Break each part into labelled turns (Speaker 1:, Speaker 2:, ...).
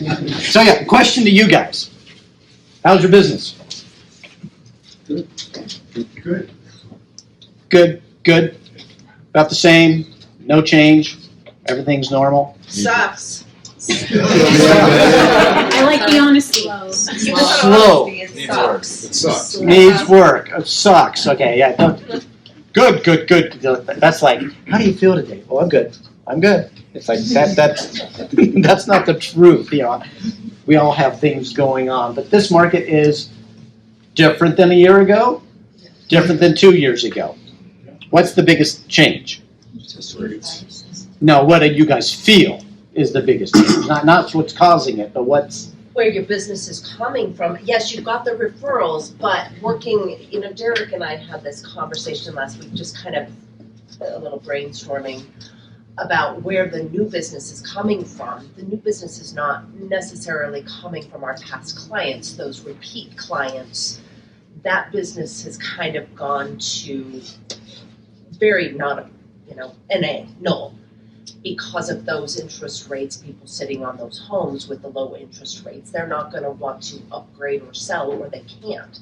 Speaker 1: So yeah, question to you guys. How's your business?
Speaker 2: Good.
Speaker 1: Good. About the same, no change, everything's normal.
Speaker 3: Sucks.
Speaker 4: I like the honesty.
Speaker 1: Slow.
Speaker 3: It sucks.
Speaker 2: It sucks.
Speaker 1: Needs work. It sucks. Okay, yeah. Good. That's like, how do you feel today? Oh, I'm good. It's like that's not the truth. You know, we all have things going on, but this market is different than a year ago, different than 2 years ago. What's the biggest change? No, what do you guys feel is the biggest change? Not what's causing it, but what's
Speaker 3: Where your business is coming from. Yes, you've got the referrals, but working, Derek and I had this conversation last week, just kind of a little brainstorming about where the new business is coming from. The new business is not necessarily coming from our past clients, those repeat clients. That business has kind of gone to very not, NA, null, because of those interest rates, people sitting on those homes with the low interest rates. They're not going to want to upgrade or sell, or they can't.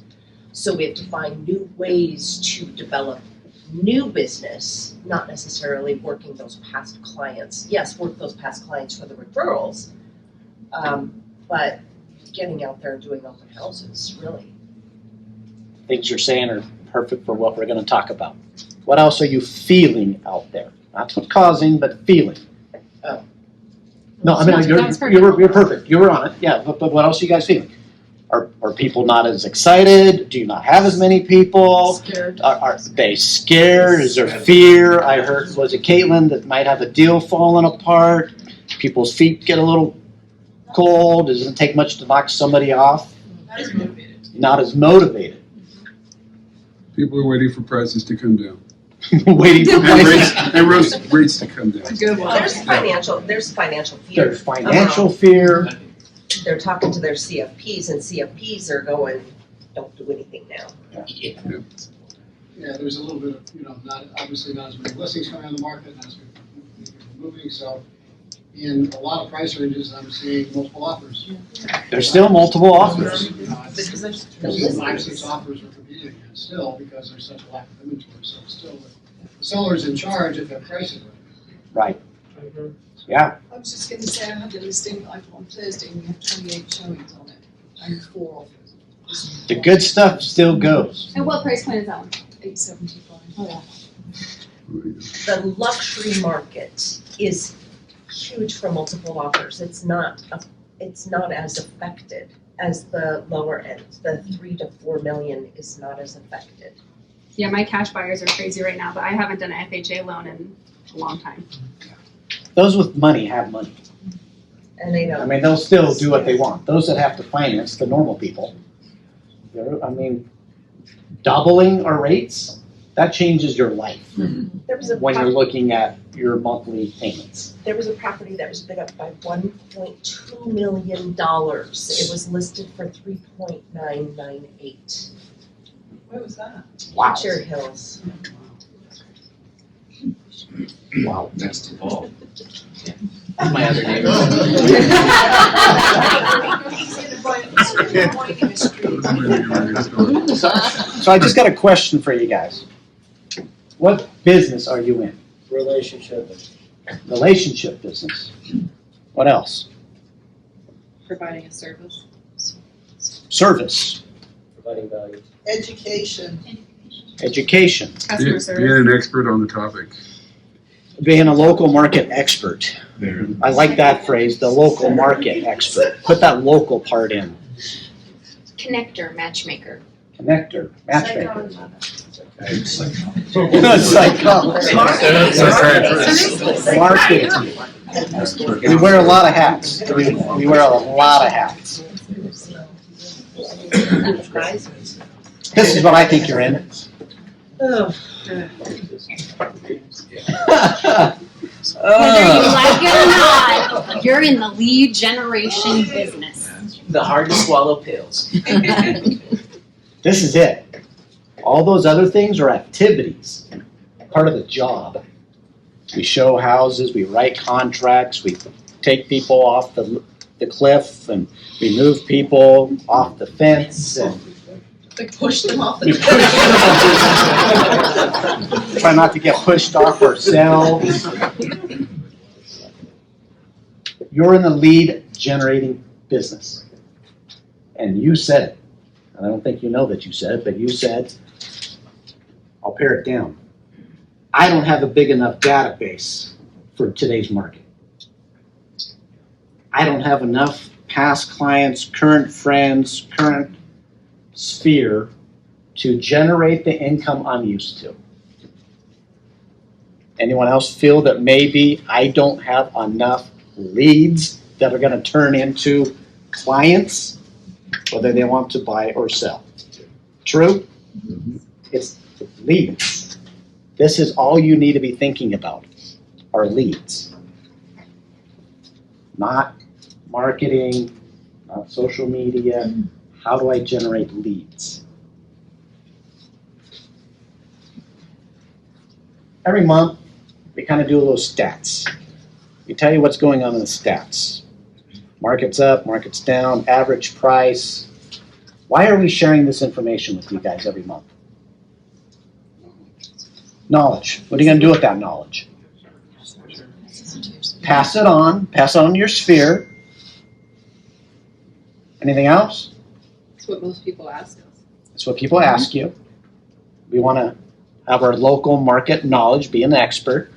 Speaker 3: So we have to find new ways to develop new business, not necessarily working those past clients. Yes, work those past clients for the referrals, but getting out there and doing open houses, really.
Speaker 1: things you're saying are perfect for what we're going to talk about. What else are you feeling out there? Not what's causing, but feeling.
Speaker 3: Oh.
Speaker 1: No, I mean, you're perfect. You were on it. Yeah, but what else are you guys feeling? Are people not as excited? Do you not have as many people?
Speaker 3: Scared.
Speaker 1: Are they scared? Is there fear? I heard, was it Caitlin, that might have a deal falling apart? People's feet get a little cold. It doesn't take much to knock somebody off.
Speaker 5: Not as motivated.
Speaker 1: Not as motivated.
Speaker 2: People are waiting for prices to come down.
Speaker 1: Waiting for prices.
Speaker 2: And rates to come down.
Speaker 5: Good one.
Speaker 3: There's financial fear.
Speaker 1: There's financial fear.
Speaker 3: They're talking to their CFPs, and CFPs are going, don't do anything now.
Speaker 6: Yeah, there's a little bit of, not as many listings coming on the market, not as many people moving, so in a lot of price ranges, I'm seeing multiple offers.
Speaker 1: There's still multiple offers.
Speaker 3: Because there's
Speaker 6: There's 5, 6 offers we're competing against still, because there's such a lack of inventory, so still, the seller's in charge if their price is right.
Speaker 1: Right. Yeah.
Speaker 5: I was just going to say, I had a listing item on Thursday and we had 28 showings on it and 4 offers.
Speaker 1: The good stuff still goes.
Speaker 4: And what price point is that one?
Speaker 5: 875.
Speaker 4: Oh, yeah.
Speaker 3: the luxury market is huge for multiple offers. It's not as affected as the lower end. The 3 to 4 million is not as affected.
Speaker 4: Yeah, my cash buyers are crazy right now, but I haven't done an FHA loan in a long time.
Speaker 1: Those with money have money.
Speaker 3: And they
Speaker 1: I
Speaker 3: don't.
Speaker 1: mean, they'll still do what they want. Those that have to finance, the normal people, doubling our rates, that changes your life
Speaker 3: There was
Speaker 1: when you're looking at your monthly payments.
Speaker 3: There was a property that was bid up by $1.2 million. It was listed for $3.998.
Speaker 5: Where was that?
Speaker 1: Wow.
Speaker 3: Cherry Hills.
Speaker 1: Wow.
Speaker 7: Next to Paul. My other neighbor.
Speaker 1: So I just got a question for you guys. What business are you in?
Speaker 8: Relationship.
Speaker 1: Relationship business. What else?
Speaker 5: Providing a service.
Speaker 1: Service,
Speaker 8: Providing value.
Speaker 6: Education.
Speaker 1: education,
Speaker 4: Customer service.
Speaker 2: Being an expert on the topic.
Speaker 1: being a local market expert. I like that phrase, the local market expert. Put that local part in.
Speaker 4: Connector, matchmaker.
Speaker 1: Connector, matchmaker.
Speaker 2: Psychologist.
Speaker 1: Marketing. We wear a lot of hats. We wear a lot of hats. This is what I think you're in.
Speaker 4: Whether you like it or not, you're in the lead generation business.
Speaker 7: The hard to swallow pills.
Speaker 1: This is it. All those other things are activities, part of the job. We show houses, we write contracts, we take people off the the cliff and we move people off the fence and
Speaker 5: They pushed them off
Speaker 1: we
Speaker 5: the.
Speaker 1: push try not to get pushed off ourselves. You're in the lead generating business. And you said it. And I don't think you know that you said it, but you said, I'll pare it down. I don't have a big enough database for today's market. I don't have enough past clients, current friends, current sphere to generate the income I'm used to. Anyone else feel that maybe I don't have enough leads that are going to turn into clients, whether they want to buy or sell? True? It's leads. This is all you need to be thinking about, are leads. Not marketing, not social media. How do I generate leads? Every month, we kind of do a little stats. We tell you what's going on in the stats. Market's up, market's down, average price. Why are we sharing this information with you guys every month? Knowledge. What are you going to do with that knowledge? Pass it on to your sphere. Anything else?
Speaker 5: That's what most people ask us.
Speaker 1: That's what people ask you. We want to have our local market knowledge, be an expert.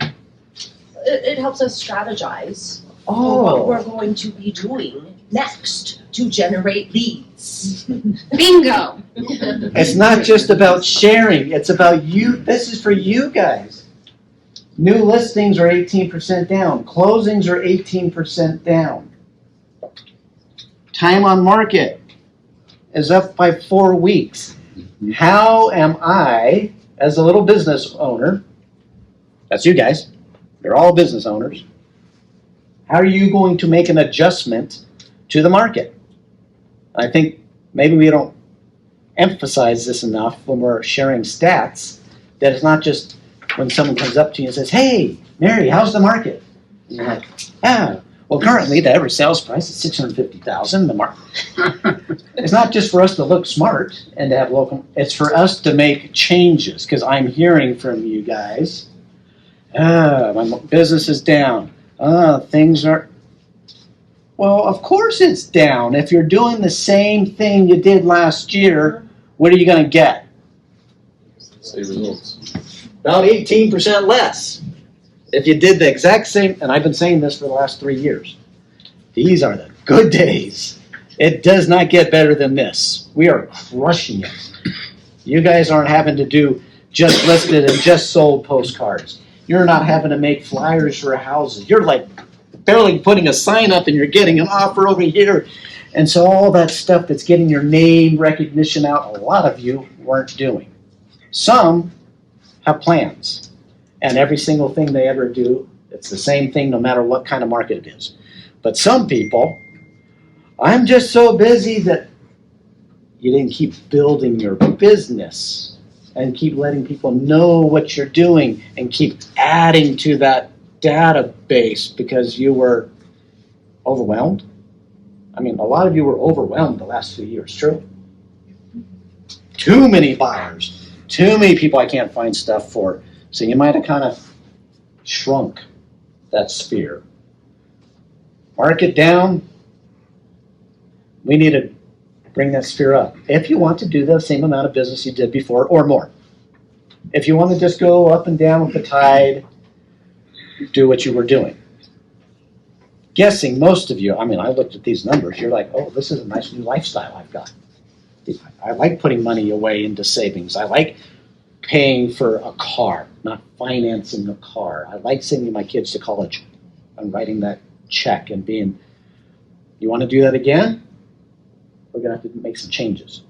Speaker 3: It helps us strategize for what we're going to be doing next to generate leads.
Speaker 4: Bingo.
Speaker 1: It's not just about sharing, it's about you. This is for you guys. New listings are 18% down. Closings are 18% down. Time on market is up by 4 weeks. How am I, as a little business owner, that's you guys, you're all business owners, how are you going to make an adjustment to the market? I think maybe we don't emphasize this enough when we're sharing stats, that it's not just when someone comes up to you and says, hey, Mary, how's the market? And you're like, well, currently the average sales price is $650,000. The market. It's not just for us to look smart and to have local, it's for us to make changes, because I'm hearing from you guys, my business is down. Things are, well, of course it's down. If you're doing the same thing you did last year, what are you going to get?
Speaker 2: Same results.
Speaker 1: About 18% less. If you did the exact same, and I've been saying this for the last 3 years, these are the good days. It does not get better than this. We are crushing it. You guys aren't having to do just listed and just sold postcards. You're not having to make flyers for houses. You're like barely putting a sign up and you're getting an offer over here. And so all that stuff that's getting your name recognition out, a lot of you weren't doing. Some have plans. And every single thing they ever do, it's the same thing no matter what kind of market it is. But some people, I'm just so busy that you didn't keep building your business and keep letting people know what you're doing and keep adding to that database because you were overwhelmed. I mean, a lot of you were overwhelmed the last 2 years, true? Too many buyers, too many people I can't find stuff for. So you might have kind of shrunk that sphere. Market down, we need to bring that sphere up. If you want to do the same amount of business you did before or more. If you want to just go up and down with the tide, do what you were doing. Guessing most of you, I mean, I looked at these numbers, you're like, oh, this is a nice new lifestyle I've got. I like putting money away into savings. I like paying for a car, not financing a car. I like sending my kids to college and writing that check and being, you want to do that again? We're going to have to make some changes.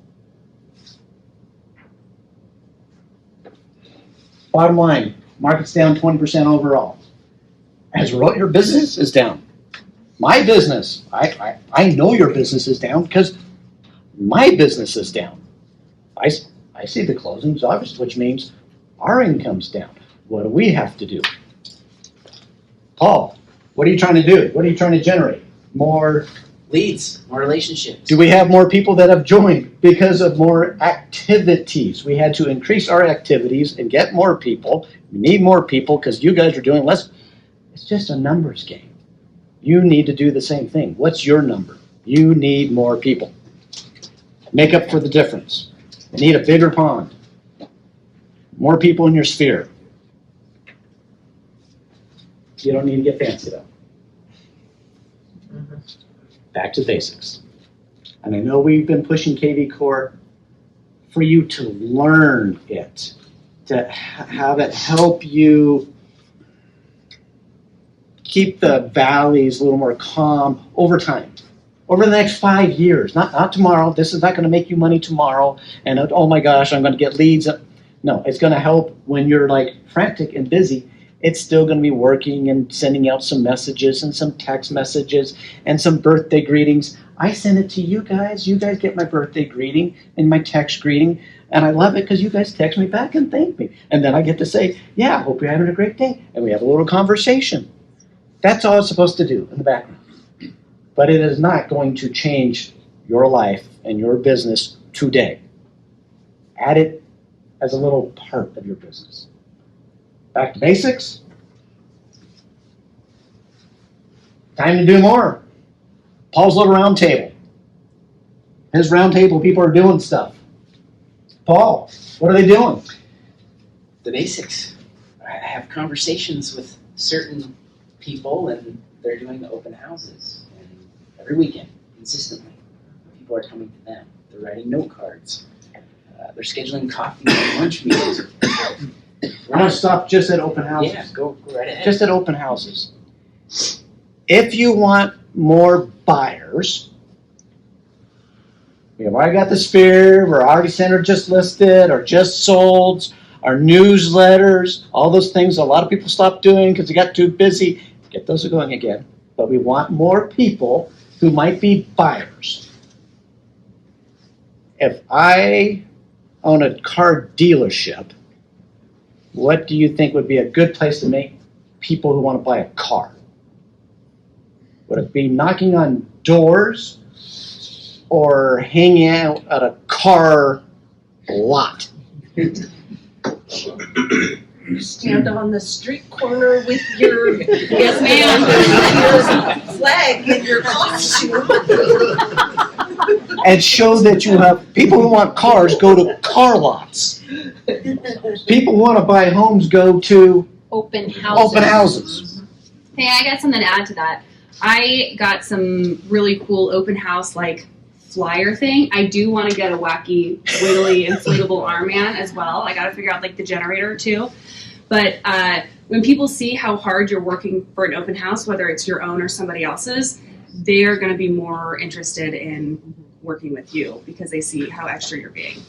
Speaker 1: Bottom line, market's down 20% overall. As a result, your business is down. My business, I know your business is down because my business is down. I see the closings, obviously, which means our income's down. What do we have to do? Paul, what are you trying to do? What are you trying to generate? More
Speaker 7: Leads, more relationships.
Speaker 1: Do we have more people that have joined because of more activities? We had to increase our activities and get more people. We need more people because you guys are doing less. It's just a numbers game. You need to do the same thing. What's your number? You need more people. Make up for the difference. You need a bigger pond. More people in your sphere. You don't need to get fancy though. Back to basics. And I know we've been pushing KV Core for you to learn it, to have it help you keep the valleys a little more calm over time. Over the next 5 years, not tomorrow. This is not going to make you money tomorrow. And oh my gosh, I'm going to get leads. No, it's going to help when you're like frantic and busy. It's still going to be working and sending out some messages and some text messages and some birthday greetings. I send it to you guys. You guys get my birthday greeting and my text greeting. And I love it because you guys text me back and thank me. And then I get to say, yeah, I hope you're having a great day. And we have a little conversation. That's all it's supposed to do in the background. But it is not going to change your life and your business today. Add it as a little part of your business. Back to basics. Time to do more. Paul's little round table. His round table, people are doing stuff. Paul, what are they doing?
Speaker 7: The basics. I have conversations with certain people, and they're doing the open houses. And every weekend, consistently, people are coming to them. They're writing note cards. They're scheduling coffee and lunch meetings.
Speaker 1: We're going to stop just at open houses.
Speaker 7: Yeah, go right ahead.
Speaker 1: Just at open houses. If you want more buyers, we've already got the sphere, we're already centered just listed or just sold, our newsletters, all those things a lot of people stopped doing because they got too busy. Get those going again. But we want more people who might be buyers. If I own a car dealership, what do you think would be a good place to make people who want to buy a car? Would it be knocking on doors or hanging out at a car lot?
Speaker 3: Stand on the street corner with your
Speaker 4: Yes,
Speaker 3: your flag and your costume.
Speaker 1: And show that you have people who want cars go to car lots. People who want to buy homes go to
Speaker 4: Open houses.
Speaker 1: open houses.
Speaker 9: Hey, I got something to add to that. I got some really cool open house like flyer thing. I do want to get a wacky, wiggly, inflatable arm man as well. I got to figure out like the generator too. But when people see how hard you're working for an open house, whether it's your own or somebody else's, they're going to be more interested in working with you because they see how extra you're being.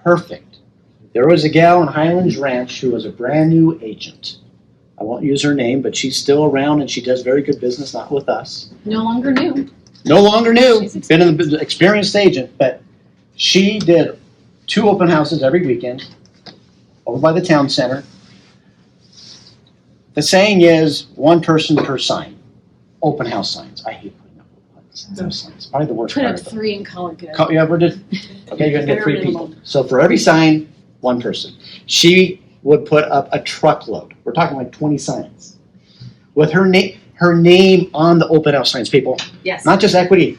Speaker 1: Perfect. There was a gal in Highlands Ranch who was a brand new agent. I won't use her name, but she's still around and she does very good business, not with us.
Speaker 4: No longer new.
Speaker 1: No longer new,
Speaker 4: She's
Speaker 1: been an experienced agent, but she did 2 open houses every weekend over by the town center. The saying is 1 person per sign. Open house signs. I hate putting up open house signs. Probably the worst
Speaker 4: Put
Speaker 1: part
Speaker 4: up
Speaker 1: of it.
Speaker 4: 3 and call it good.
Speaker 1: You ever did? Okay, you're gonna get 3
Speaker 4: Bare
Speaker 1: people.
Speaker 4: minimum.
Speaker 1: So for every sign, 1 person. She would put up a truckload. We're talking like 20 signs. With her name on the open house signs, people.
Speaker 9: Yes.
Speaker 1: Not just equity.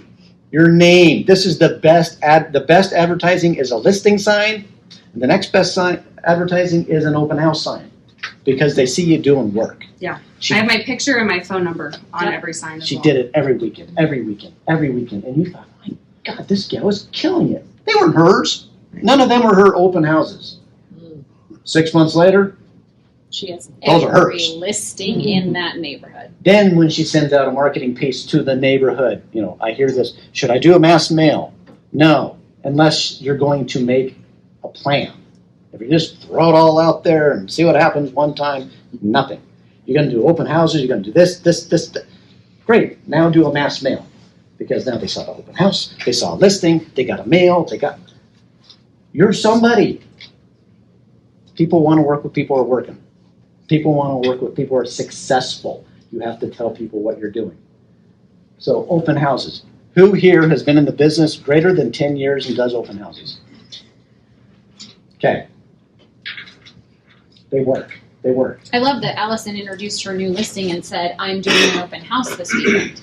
Speaker 1: Your name. This is the best the best advertising is a listing sign. And the next best sign advertising is an open house sign. Because they see you doing work.
Speaker 9: Yeah.
Speaker 1: She,
Speaker 9: I have my picture and my phone number on
Speaker 4: Yep.
Speaker 9: every sign as
Speaker 1: she
Speaker 9: well.
Speaker 1: did it every weekend. And you thought, my God, this gal is killing it. They weren't hers. None of them were her open houses. 6 months later,
Speaker 4: She has
Speaker 1: Those are
Speaker 4: every
Speaker 1: hers.
Speaker 4: listing in that neighborhood.
Speaker 1: then when she sends out a marketing piece to the neighborhood, I hear this, should I do a mass mail? No, unless you're going to make a plan. If you just throw it all out there and see what happens one time, nothing. You're going to do open houses, you're going to do this. Great, now do a mass mail. Because now they saw the open house, they saw a listing, they got a mail, you're somebody. People want to work with people who are working. People want to work with people who are successful. You have to tell people what you're doing. So open houses. Who here has been in the business greater than 10 years and does open houses? Okay. They work. They work.
Speaker 4: I love that Allison introduced her new listing and said, I'm doing an open house this weekend.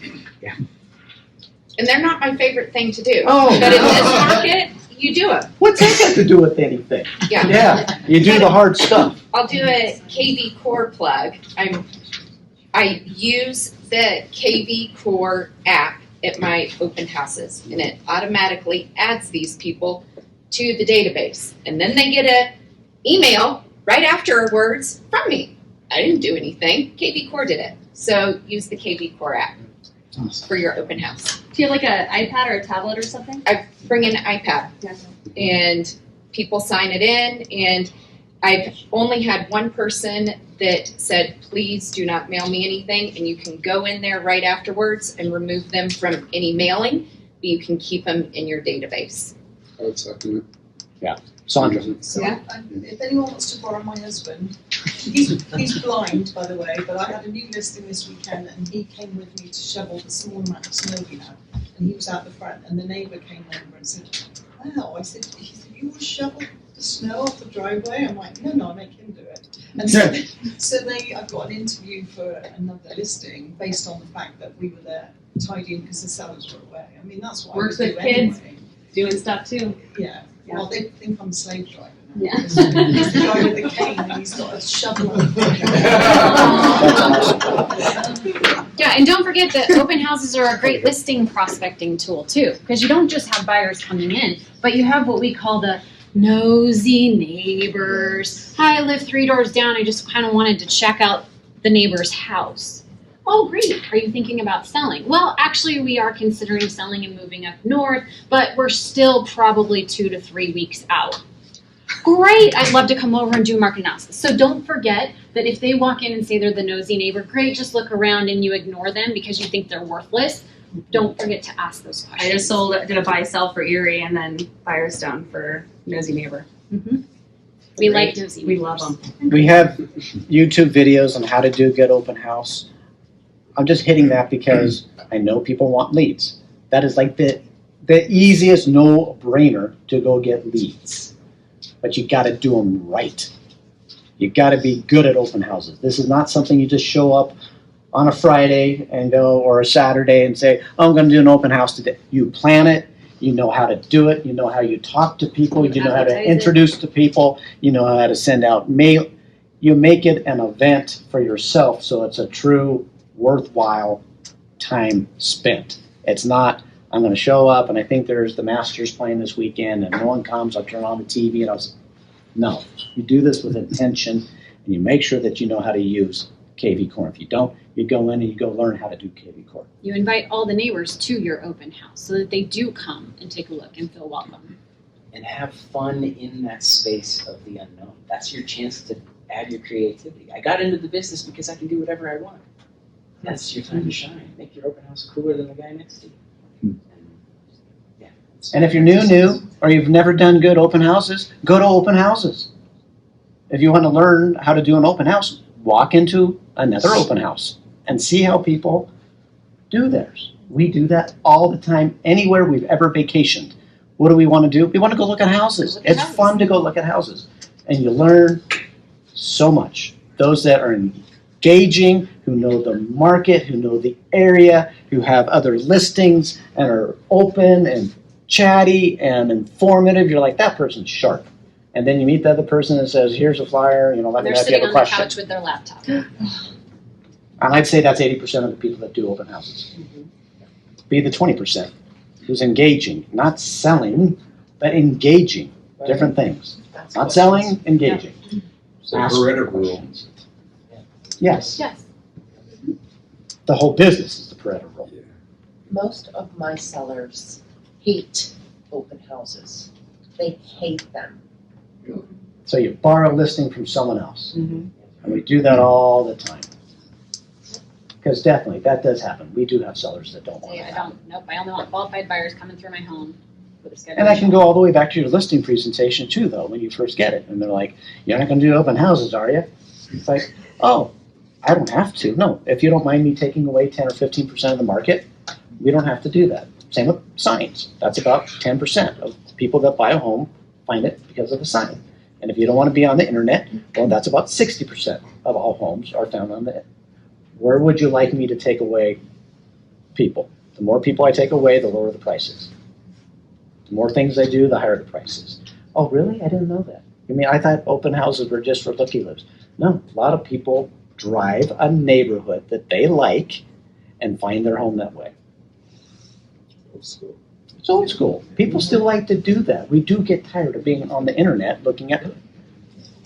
Speaker 10: And they're not my favorite thing to do.
Speaker 1: Oh,
Speaker 10: But in this market, you do it.
Speaker 1: what's that got to do with anything?
Speaker 10: Yeah.
Speaker 1: Yeah, you do the hard stuff.
Speaker 10: I'll do a KV Core plug. I use the KV Core app at my open houses, and it automatically adds these people to the database. And then they get an email right afterwards from me. I didn't do anything. KV Core did it. So use the KV Core app for your open house.
Speaker 9: Do you have like an iPad or a tablet or something?
Speaker 10: I bring an iPad and people sign it in, and I've only had one person that said, please do not mail me anything, and you can go in there right afterwards and remove them from any mailing, but you can keep them in your database.
Speaker 2: I would second it.
Speaker 1: Sandra.
Speaker 5: So,
Speaker 9: Yeah.
Speaker 5: if anyone wants to borrow my husband, he's blind, by the way, but I had a new listing this weekend, and he came with me to shovel the small amount of snow we had, and he was out the front, and the neighbour came over and said, wow, he said, you will shovel the snow off the driveway? I'm like, no, I make him do it. And so I've got an interview for another listing based on the fact that we were there tidying because the sellers were away. I mean, that's what
Speaker 9: Works
Speaker 5: I would
Speaker 9: with
Speaker 5: do
Speaker 9: kids.
Speaker 5: anyway.
Speaker 9: Doing stuff too.
Speaker 5: Yeah.
Speaker 9: Yeah.
Speaker 5: Well, they think I'm a slave driver now.
Speaker 9: Yeah.
Speaker 5: He's the guy with the cane and he's got a shovel on
Speaker 4: Yeah, and don't forget that open houses are a great listing prospecting tool too, because you don't just have buyers coming in, but you have what we call the nosy neighbors. Hi, I live 3 doors down. I just kind of wanted to check out the neighbor's house. Oh, great. Are you thinking about selling? Well, actually, we are considering selling and moving up north, but we're still probably 2 to 3 weeks out. Great. I'd love to come over and do a market analysis. So don't forget that if they walk in and say they're the nosy neighbor, great, just look around and you ignore them because you think they're worthless. Don't forget to ask those questions.
Speaker 9: I just did a buy sell for Erie and then Firestone for Nosy Neighbor.
Speaker 4: We like nosy
Speaker 9: We
Speaker 4: neighbors.
Speaker 9: love them.
Speaker 1: We have YouTube videos on how to do a good open house. I'm just hitting that because I know people want leads. That is like the easiest no-brainer to go get leads. But you got to do them right. You got to be good at open houses. This is not something you just show up on a Friday and go, or a Saturday and say, oh, I'm going to do an open house today. You plan it. You know how to do it. You know how you talk to people. You know how to
Speaker 9: Advertise it.
Speaker 1: introduce to people. You know how to send out mail. You make it an event for yourself so it's a true, worthwhile time spent. It's not, I'm going to show up and I think there's the Masters playing this weekend and no one comes, I'll turn on the TV and I'll say, no. You do this with intention and you make sure that you know how to use KV Core. If you don't, you go in and you go learn how to do KV Core.
Speaker 4: You invite all the neighbors to your open house so that they do come and take a look and feel welcome.
Speaker 7: And have fun in that space of the unknown. That's your chance to add your creativity. I got into the business because I can do whatever I want. That's your time to shine. Make your open house cooler than the guy next to you.
Speaker 1: And if you're new, or you've never done good open houses, go to open houses. If you want to learn how to do an open house, walk into another open house and see how people do theirs. We do that all the time, anywhere we've ever vacationed. What do we want to do? We want to go look at houses.
Speaker 4: Look at
Speaker 1: It's
Speaker 4: houses.
Speaker 1: fun to go look at houses. And you learn so much. Those that are engaging, who know the market, who know the area, who have other listings and are open and chatty and informative, you're like, that person's sharp. And then you meet the other person that says, here's a flyer, let me
Speaker 4: They're
Speaker 1: know if you
Speaker 4: sitting
Speaker 1: have a
Speaker 4: on the
Speaker 1: question.
Speaker 4: couch with their laptop.
Speaker 1: And I'd say that's 80% of the people that do open houses. Be the 20% who's engaging, not selling, but engaging. Different things.
Speaker 3: That's
Speaker 1: Not
Speaker 3: what-
Speaker 1: selling, engaging.
Speaker 2: So
Speaker 1: Ask
Speaker 2: Pareto rule.
Speaker 1: questions. Yes,
Speaker 4: Yes.
Speaker 1: the whole business is the Pareto rule.
Speaker 3: Most of my sellers hate open houses. They hate them.
Speaker 1: So you borrow a listing from someone else.
Speaker 3: Mhm.
Speaker 1: And we do that all the time. Because definitely, that does happen. We do have sellers that don't want
Speaker 4: Say,
Speaker 1: to
Speaker 4: I
Speaker 1: have.
Speaker 4: don't, I only want qualified buyers coming through my home with a schedule.
Speaker 1: And that can go all the way back to your listing presentation too, though, when you first get it. And they're like, you're not going to do open houses, are you? It's like, oh, I don't have to. No, if you don't mind me taking away 10 or 15% of the market, We don't have to do that. Same with signs. That's about 10% of people that buy a home find it because of a sign. And if you don't want to be on the internet, well, that's about 60% of all homes are found on the internet. Where would you like me to take away people? The more people I take away, the lower the prices. The more things I do, the higher the prices. Oh, really? I didn't know that. You mean I thought open houses were just for looky-loos? No, a lot of people drive a neighborhood that they like and find their home that way. It's old school. People still like to do that. We do get tired of being on the internet looking at.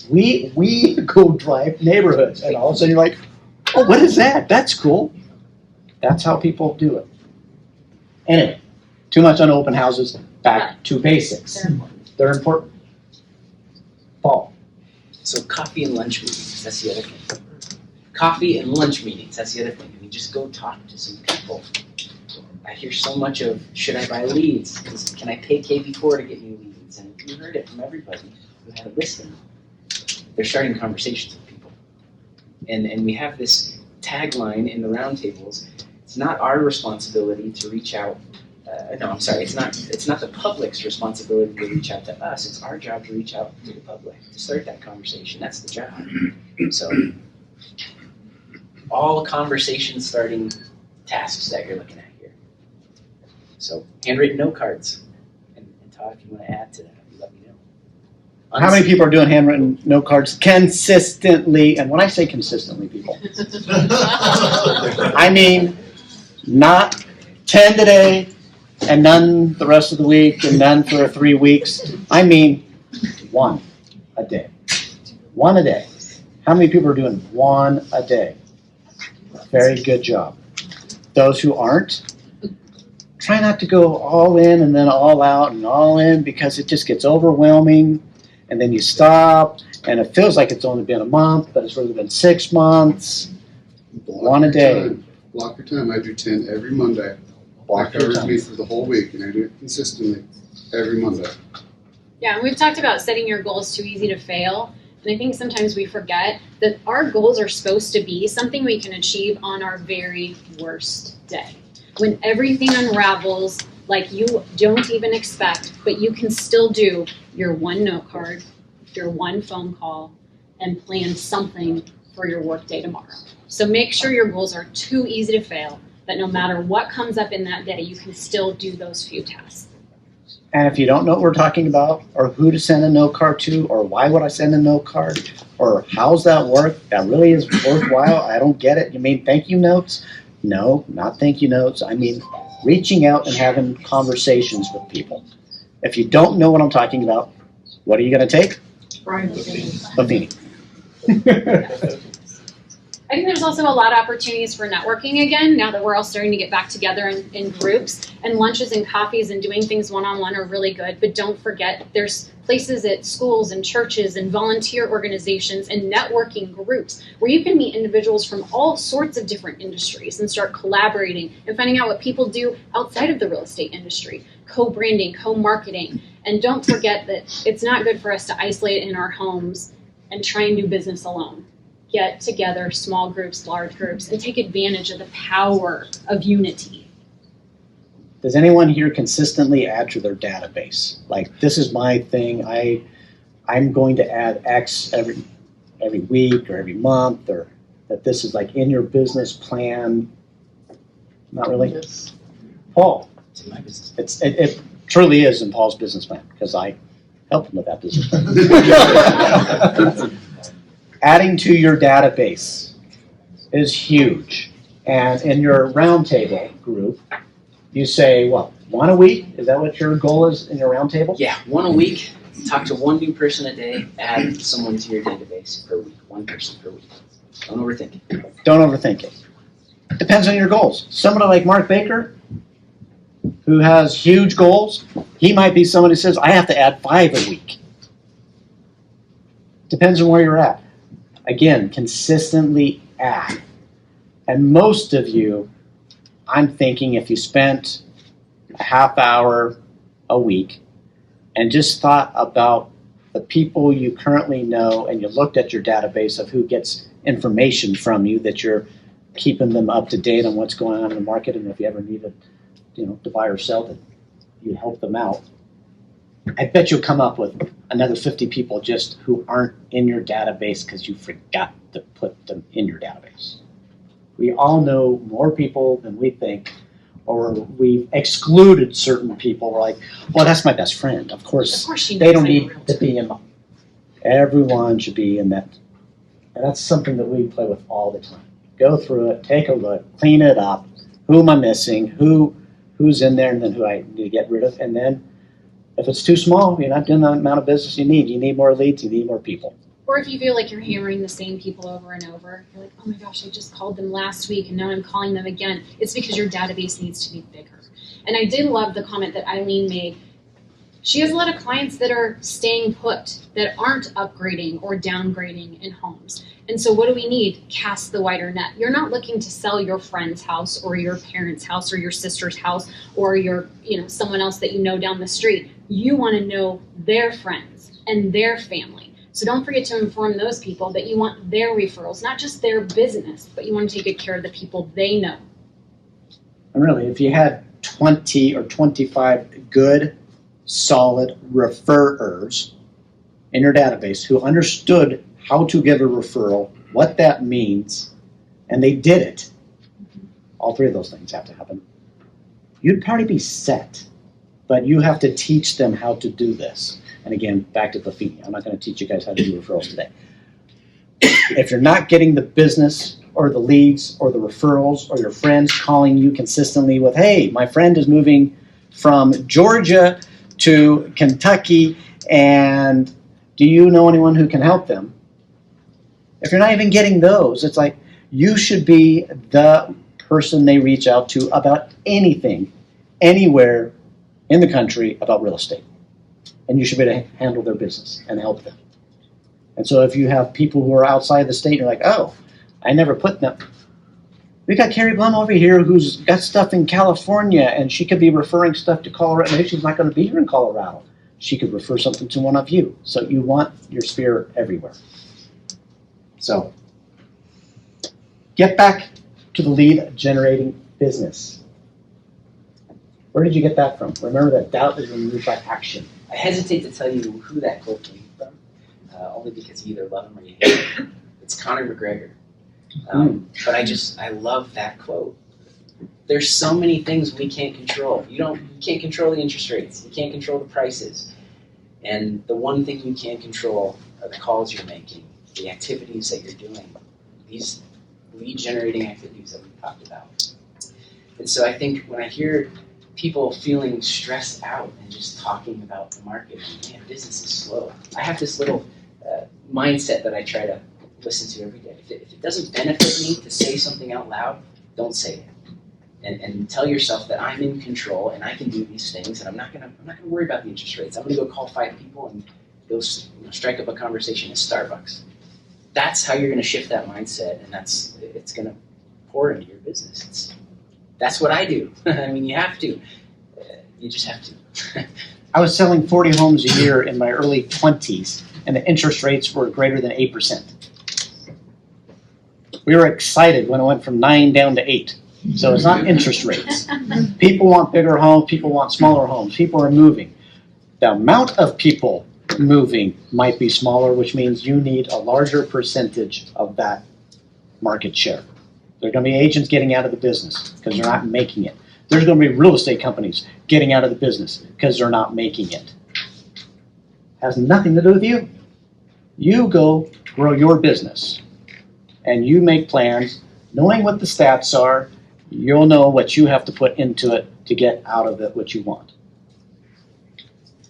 Speaker 1: We go drive neighborhoods, and all of a sudden you're like, oh, what is that? That's cool. That's how people do it. Anyway, too much on open houses. Back to basics. They're important. Paul.
Speaker 7: So coffee and lunch meetings, that's the other thing. Coffee and lunch meetings, that's the other thing. I mean, just go talk to some people. I hear so much of, should I buy leads? Can I pay KV4 to get new leads? And you heard it from everybody who had a listing. They're starting conversations with people. And we have this tagline in the roundtables, it's not our responsibility to reach out. It's not the public's responsibility to reach out to us. It's our job to reach out to the public, to start that conversation. That's the job. So, all conversation starting tasks that you're looking at here. So, handwritten note cards. And Todd, if you want to add to that, let me know.
Speaker 1: How many people are doing handwritten note cards consistently? And when I say consistently, people, I mean not 10 today, and none the rest of the week, and none for 3 weeks. I mean, 1 a day. 1 a day. How many people are doing 1 a day? Very good job. Those who aren't, try not to go all in and then all out and all in, because it just gets overwhelming, and then you stop, and it feels like it's only been a month, but it's really been 6 months. 1 a day.
Speaker 2: Block your time. I do 10 every Monday.
Speaker 1: Block
Speaker 2: That
Speaker 1: your
Speaker 2: covers me
Speaker 1: time.
Speaker 2: for the whole week, and I do it consistently every Monday.
Speaker 4: Yeah, and we've talked about setting your goals too easy to fail. And I think sometimes we forget that our goals are supposed to be something we can achieve on our very worst day. When everything unravels like you don't even expect, but you can still do your 1 note card, your 1 phone call, and plan something for your workday tomorrow. So make sure your goals are too easy to fail, that no matter what comes up in that day, you can still do those few tasks.
Speaker 1: And if you don't know what we're talking about, or who to send a note card to, or why would I send a note card, or how's that work, that really is worthwhile, I don't get it. You mean thank you notes? No, not thank you notes. I mean reaching out and having conversations with people. If you don't know what I'm talking about, what are you going to take? Buffini.
Speaker 4: I think there's also a lot of opportunities for networking again, now that we're all starting to get back together in groups. And lunches and coffees and doing things one-on-one are really good. But don't forget, there's places at schools and churches and volunteer organizations and networking groups where you can meet individuals from all sorts of different industries and start collaborating and finding out what people do outside of the real estate industry. Co-branding, co-marketing. And don't forget that it's not good for us to isolate in our homes and try and do business alone. Get together, small groups, large groups, and take advantage of the power of unity.
Speaker 1: Does anyone here consistently add to their database? Like, this is my thing, I'm going to add X every week or every month, or that this is like in your business plan? Not really? Paul?
Speaker 7: It's in my business.
Speaker 1: It truly is in Paul's business plan, because I helped him with that business plan. Adding to your database is huge. And in your roundtable group, you say, what, 1 a week? Is that what your goal is in your roundtable?
Speaker 7: Yeah, 1 a week. Talk to 1 new person a day. Add someone to your database per week. 1 person per week. Don't overthink it.
Speaker 1: Don't overthink it. Depends on your goals. Somebody like Mark Baker, who has huge goals, he might be someone who says, I have to add 5 a week. Depends on where you're at. Again, consistently add. And most of you, I'm thinking if you spent a half hour a week and just thought about the people you currently know, and you looked at your database of who gets information from you, that you're keeping them up to date on what's going on in the market, and if you ever need to buy or sell, that you help them out. I bet you'll come up with another 50 people just who aren't in your database because you forgot to put them in your database. We all know more people than we think, or we've excluded certain people. We're like, well, that's my best friend. Of course
Speaker 4: she
Speaker 1: they
Speaker 4: knows
Speaker 1: don't
Speaker 4: I'm a
Speaker 1: need
Speaker 4: realtor.
Speaker 1: to be in. Everyone should be in that. And that's something that we play with all the time. Go through it, take a look, clean it up. Who am I missing? Who's in there, and then who I need to get rid of. And then if it's too small, you're not doing the amount of business you need. You need more leads, you need more people.
Speaker 4: Or if you feel like you're hammering the same people over and over, you're like, oh my gosh, I just called them last week and now I'm calling them again. It's because your database needs to be bigger. And I did love the comment that Eileen made. She has a lot of clients that are staying put, that aren't upgrading or downgrading in homes. And so what do we need? Cast the wider net. You're not looking to sell your friend's house or your parents' house or your sister's house or your, someone else that you know down the street. You want to know their friends and their family. So don't forget to inform those people that you want their referrals, not just their business, but you want to take good care of the people they know.
Speaker 1: And really, if you had 20 or 25 good, solid referrers in your database who understood how to give a referral, what that means, and they did it, all three of those things have to happen, you'd probably be set. But you have to teach them how to do this. And again, back to Buffini. I'm not going to teach you guys how to do referrals today. If you're not getting the business or the leads or the referrals or your friends calling you consistently with, hey, my friend is moving from Georgia to Kentucky, and do you know anyone who can help them? If you're not even getting those, it's like you should be the person they reach out to about anything, anywhere in the country about real estate. And you should be able to handle their business and help them. And so if you have people who are outside the state, you're like, oh, I never put them. We got Carrie Blum over here who's got stuff in California, and she could be referring stuff to Colorado. Maybe she's not going to be here in Colorado. She could refer something to one of you. So you want your sphere everywhere. So get back to the lead generating business. Where did you get that from? Remember that doubt is removed by action.
Speaker 7: I hesitate to tell you who that quote came from, only because you either love him or you hate him. It's Conor McGregor. But I love that quote. There's so many things we can't control. You can't control the interest rates. You can't control the prices. And the one thing you can control are the calls you're making, the activities that you're doing, these lead generating activities that we talked about. And so I think when I hear people feeling stressed out and just talking about the market, and man, business is slow. I have this little mindset that I try to listen to every day. If it doesn't benefit me to say something out loud, don't say it. And tell yourself that I'm in control and I can do these things, and I'm not gonna worry about the interest rates. I'm gonna go call 5 people and go strike up a conversation at Starbucks. That's how you're gonna shift that mindset, and it's gonna pour into your business. That's what I do. I mean, you have to. You just have to.
Speaker 1: I was selling 40 homes a year in my early 20s, and the interest rates were greater than 8%. We were excited when it went from 9 down to 8. So it's not interest rates. People want bigger homes. People want smaller homes. People are moving. The amount of people moving might be smaller, which means you need a larger percentage of that market share. There are going to be agents getting out of the business because they're not making it. There's going to be real estate companies getting out of the business because they're not making it. Has nothing to do with you. You go grow your business and you make plans, knowing what the stats are. You'll know what you have to put into it to get out of it what you want.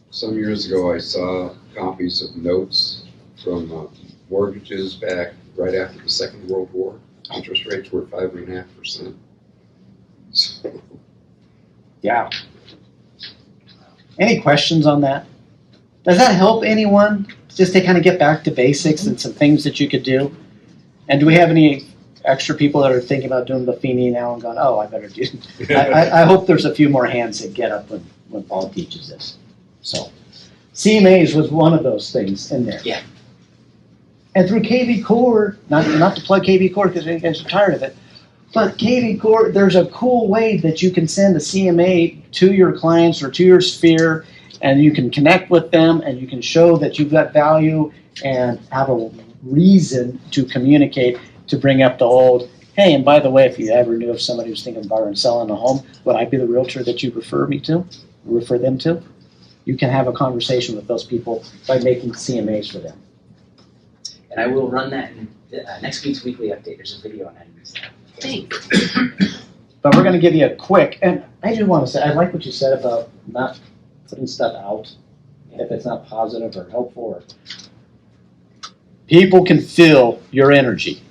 Speaker 2: Some years ago, I saw copies of notes from mortgages back right after the Second World War. Interest rates were 5.5%. So.
Speaker 1: Yeah. Any questions on that? Does that help anyone? Just to kind of get back to basics and some things that you could do? And do we have any extra people that are thinking about doing Buffini now and going, oh, I better do I hope there's a few more hands that get up when Paul teaches this. So CMAs was one of those things in there.
Speaker 7: Yeah.
Speaker 1: And through KV Core, not to plug KV Core because you guys are tired of it, But KV Core, there's a cool way that you can send a CMA to your clients or to your sphere, and you can connect with them, and you can show that you've got value and have a reason to communicate to bring up the old, hey, and by the way, if you ever knew if somebody was thinking of buying and selling a home, would I be the realtor that you refer them to? You can have a conversation with those people by making CMAs for them.
Speaker 7: And I will run that in next week's weekly update. There's a video on how to use that.
Speaker 9: Thanks.
Speaker 1: But we're gonna give you a quick, and I do wanna say, I like what you said about not putting stuff out if it's not positive or helpful or. People can feel your energy.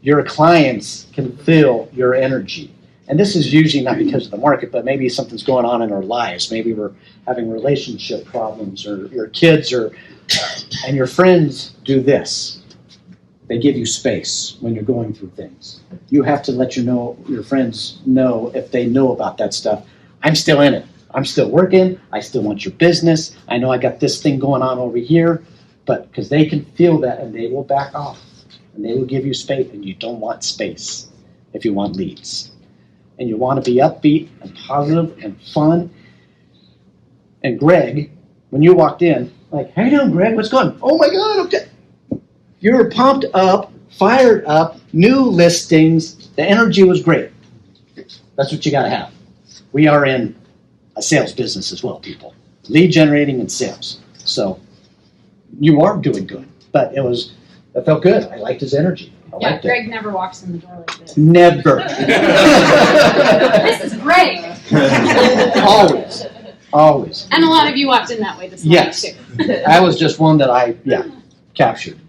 Speaker 1: Your clients can feel your energy. And this is usually not because of the market, but maybe something's going on in our lives. Maybe we're having relationship problems, or your kids and your friends do this. They give you space when you're going through things. You have to let your friends know, if they know about that stuff, I'm still in it. I'm still working. I still want your business. I know I got this thing going on over here, but because they can feel that, and they will back off and they will give you space, and you don't want space if you want leads. And you want to be upbeat and positive and fun. And Greg, when you walked in, like, how you doing, Greg? What's going on? Oh my God, okay. You were pumped up, fired up, new listings. The energy was great. That's what you got to have. We are in a sales business as well, people. Lead generating and sales. So you are doing good. But it felt good. I liked his energy. I
Speaker 4: Yeah,
Speaker 1: liked it.
Speaker 4: Greg never walks in the door like this.
Speaker 1: Never.
Speaker 4: This is Greg.
Speaker 1: Always. Always.
Speaker 4: And a lot of you walked in that way this morning
Speaker 1: Yes.
Speaker 4: too.
Speaker 1: That was just one that I captured.